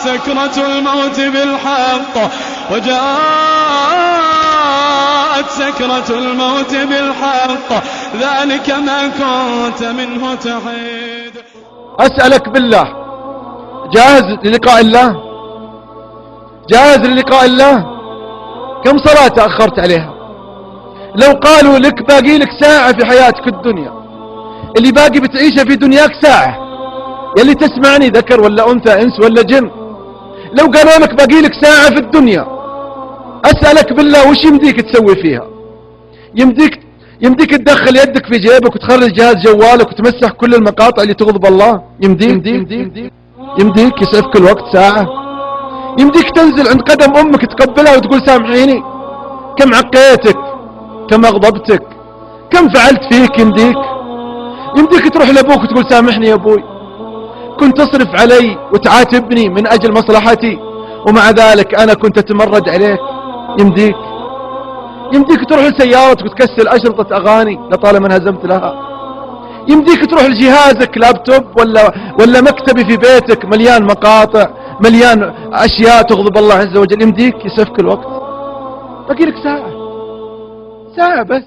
سكرة الموت بالحق وجاءت سكرة الموت بالحق ذلك ما كنت منه تحيد. أسألك بالله، جاهز للقاء الله؟ جاهز للقاء الله؟ كم صلاة تأخرت عليها؟ لو قالوا لك باقي لك ساعة في حياتك الدنيا، اللي باقي بتعيشه في دنياك ساعة، يلي تسمعني ذكر ولا أنثى، إنس ولا جن، لو قالوا لك باقي لك ساعة في الدنيا، أسألك بالله وش يمديك تسوي فيها؟ يمديك تدخل يدك في جيبك وتخرج جهاز جوالك وتمسح كل المقاطع اللي تغضب الله؟ يمديك يسعفك الوقت ساعة؟ يمديك تنزل عند قدم أمك تقبلها وتقول سامحيني؟ كم عقيتك، كم أغضبتك، كم فعلت فيك؟ يمديك تروح لأبوك وتقول سامحني يا أبوي، كنت تصرف علي وتعاتبني من أجل مصلحتي ومع ذلك أنا كنت أتمرد عليك؟ يمديك تروح لسيارتك وتكسل أشرطة أغاني لطالما انهزمت لها؟ يمديك تروح لجهازك لابتوب ولا مكتبي في بيتك مليان مقاطع مليان أشياء تغضب الله عز وجل؟ يمديك يسفك الوقت؟ باقي لك ساعة بس.